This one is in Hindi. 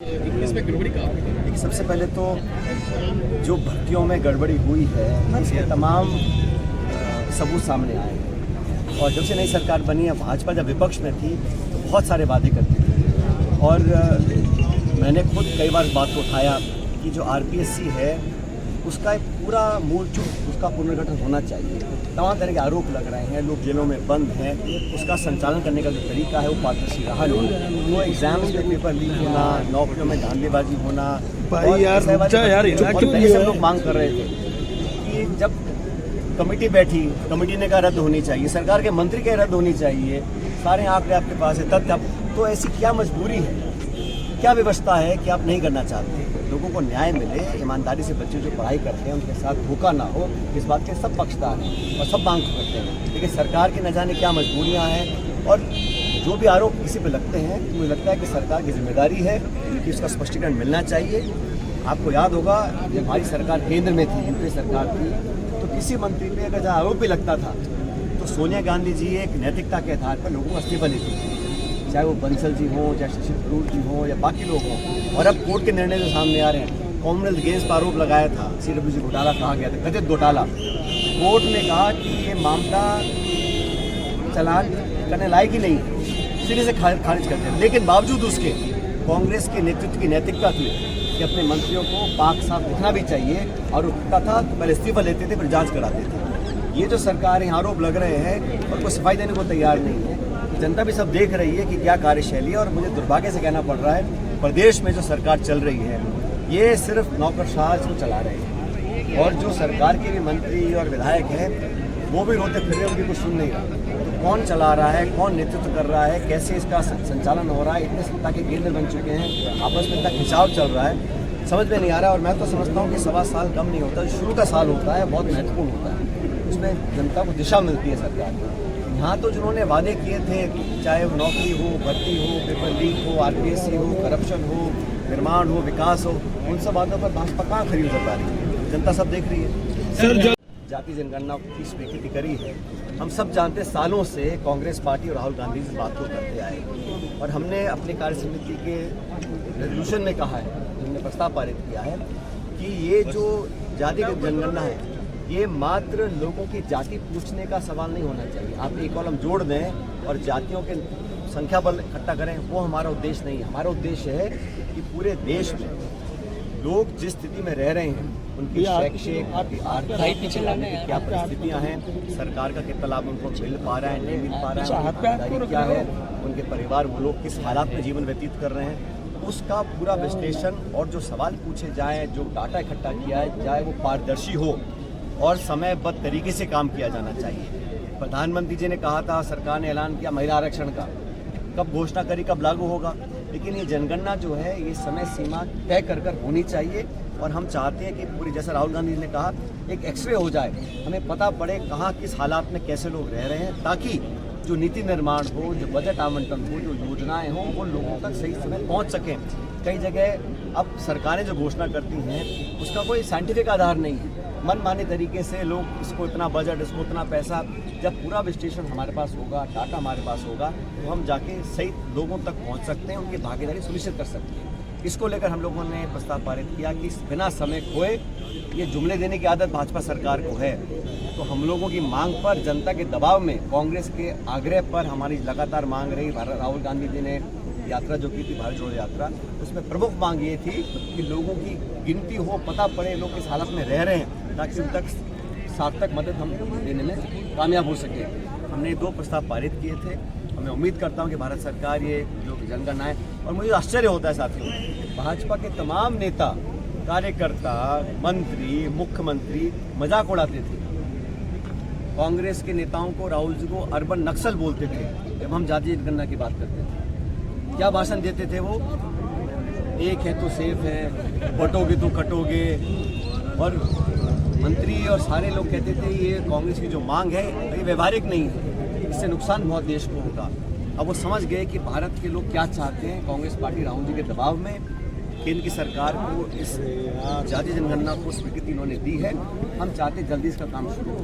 इसमें गड़बड़ी का देखिए, सबसे पहले तो जो भर्तियों में गड़बड़ी हुई है इसके तमाम सबूत सामने आए हैं। और जब से नई सरकार बनी है, भाजपा जब विपक्ष में थी तो बहुत सारे वादे करती थी और मैंने खुद कई बार इस बात को उठाया कि जो आरपीएससी है उसका एक पूरा मूलचूत उसका पुनर्गठन होना चाहिए। तमाम तरह के आरोप लग रहे हैं, लोग जेलों में बंद हैं, उसका संचालन करने का जो तरीका है वो पारदर्शी रहा नहीं। वो एग्जाम्स में पेपर लीक होना, नौकरियों में धांधलीबाजी होना, सब लोग मांग कर रहे थे कि जब कमेटी बैठी, कमेटी ने कहा रद्द होनी चाहिए, सरकार के मंत्री कहे रद्द होनी चाहिए, सारे आंकड़े आपके पास है, तथ्य, तो ऐसी क्या मजबूरी है, क्या व्यवस्था है कि आप नहीं करना चाहते? लोगों को न्याय मिले, ईमानदारी से बच्चे जो पढ़ाई करते हैं उनके साथ धोखा ना हो, इस बात के सब पक्षदार हैं और सब मांग करते हैं। लेकिन सरकार की न जाने क्या मजबूरियां हैं और जो भी आरोप किसी पे लगते हैं तो मुझे लगता है कि सरकार की जिम्मेदारी है कि उसका स्पष्टीकरण मिलना चाहिए। आपको याद होगा जब हमारी सरकार केंद्र में थी, यूपीए सरकार थी, तो किसी मंत्री पे अगर जहाँ आरोप भी लगता था तो सोनिया गांधी जी एक नैतिकता के आधार पर लोगों को इस्तीफा देती थी, चाहे वो बंसल जी हों, चाहे शशि थरूर जी हों या बाकी लोग हों। और अब कोर्ट के निर्णय जो सामने आ रहे हैं, कॉमनवेल्थ गेम्स पर आरोप लगाया था, CWC घोटाला कहा गया था, कथित घोटाला, कोर्ट ने कहा कि ये मामला चलान करने लायक ही नहीं है, सिरे से खारिज करते हैं। लेकिन बावजूद उसके कांग्रेस के नेतृत्व की नैतिकता थी कि अपने मंत्रियों को पाक साफ दिखना भी चाहिए और रुकता था तो पहले इस्तीफा लेते थे फिर जाँच कराते थे। ये जो सरकार यहाँ आरोप लग रहे हैं और कोई सफाई देने को तैयार नहीं है, जनता भी सब देख रही है कि क्या कार्यशैली है। और मुझे दुर्भाग्य से कहना पड़ रहा है, प्रदेश में जो सरकार चल रही है ये सिर्फ नौकरशाह को चला रहे हैं और जो सरकार के भी मंत्री और विधायक हैं वो भी रोते फिर रहे हैं, उनकी कुछ सुन नहीं रहा। तो कौन चला रहा है, कौन नेतृत्व कर रहा है, कैसे इसका संचालन हो रहा है, इतने सत्ता के केंद्र बन चुके हैं, आपस में इतना खिंचाव चल रहा है, समझ में नहीं आ रहा है। और मैं तो समझता हूँ कि 1.25 साल कम नहीं होता, शुरू का साल होता है बहुत महत्वपूर्ण होता है, उसमें जनता को दिशा मिलती है सरकार को। यहाँ तो जिन्होंने वादे किए थे, चाहे वो नौकरी हो, भर्ती हो, पेपर लीक हो, आरपीएससी हो, करप्शन हो, निर्माण हो, विकास हो, उन सब बातों पर भाजपा कहाँ खड़ी उतर पा रही है? जनता सब देख रही है। जाति जनगणना की स्वीकृति करी है, हम सब जानते हैं, सालों से कांग्रेस पार्टी और राहुल गांधी इस बात को करते आए और हमने अपनी कार्य समिति के रेजोल्यूशन में कहा है, हमने प्रस्ताव पारित किया है कि ये जो जाति जनगणना है ये मात्र लोगों की जाति पूछने का सवाल नहीं होना चाहिए। आप एक कॉलम जोड़ दें और जातियों के संख्या बल इकट्ठा करें, वो हमारा उद्देश्य नहीं है। हमारा उद्देश्य है कि पूरे देश में लोग जिस स्थिति में रह रहे हैं उनकी शैक्षिक, आर्थिक क्या परिस्थितियां हैं, सरकार का कितना लाभ उनको मिल पा रहा है, नहीं मिल पा रहा है, क्या है, उनके परिवार वो लोग किस हालात में जीवन व्यतीत कर रहे हैं, उसका पूरा विश्लेषण और जो सवाल पूछे जाएँ, जो डाटा इकट्ठा किया है, चाहे वो पारदर्शी हो और समयबद्ध तरीके से काम किया जाना चाहिए। प्रधानमंत्री जी ने कहा था, सरकार ने ऐलान किया महिला आरक्षण का, कब घोषणा करी, कब लागू होगा, लेकिन ये जनगणना जो है ये समय सीमा तय कर होनी चाहिए। और हम चाहते हैं कि पूरी, जैसा राहुल गांधी जी ने कहा, एक एक्सरे हो जाए, हमें पता पड़े कहाँ किस हालात में कैसे लोग रह रहे हैं, ताकि जो नीति निर्माण हो, जो बजट आवंटन हो, जो योजनाएं हों, वो लोगों तक सही समय पहुंच सकें। कई जगह अब सरकारें जो घोषणा करती हैं उसका कोई साइंटिफिक आधार नहीं है, मनमाने तरीके से लोग इसको इतना बजट, इसको इतना पैसा, जब पूरा विश्लेषण हमारे पास होगा, डाटा हमारे पास होगा, तो हम जाके सही लोगों तक पहुंच सकते हैं, उनकी भागीदारी सुनिश्चित कर सकते हैं। इसको लेकर हम लोगों ने प्रस्ताव पारित किया कि बिना समय खोए, ये जुमले देने की आदत भाजपा सरकार को है, तो हम लोगों की मांग पर, जनता के दबाव में, कांग्रेस के आग्रह पर हमारी लगातार मांग रही, राहुल गांधी जी ने यात्रा जो की थी, भारत जोड़ो यात्रा, उसमें प्रमुख मांग ये थी कि लोगों की गिनती हो, पता पड़े लोग किस हालत में रह रहे हैं, ताकि उन तक सार्थक मदद हम देने में कामयाब हो सके। हमने 2 प्रस्ताव पारित किए थे। मैं उम्मीद करता हूं कि भारत सरकार ये जो जनगणना है, और मुझे आश्चर्य होता है साथियों, भाजपा के तमाम नेता, कार्यकर्ता, मंत्री, मुख्यमंत्री मजाक उड़ाते थे, कांग्रेस के नेताओं को, राहुल जी को अर्बन नक्सल बोलते थे जब हम जातीय जनगणना की बात करते थे। क्या भाषण देते थे वो, एक है तो सेफ है, बटोगे तो कटोगे, और मंत्री और सारे लोग कहते थे ये कांग्रेस की जो मांग है ये व्यवहारिक नहीं है, इससे नुकसान बहुत देश को होगा। अब वो समझ गए कि भारत के लोग क्या चाहते हैं। कांग्रेस पार्टी राहुल जी के दबाव में केंद्र की सरकार को इस जातीय जनगणना को स्वीकृति इन्होंने दी है। हम चाहते जल्दी इसका काम शुरू हो।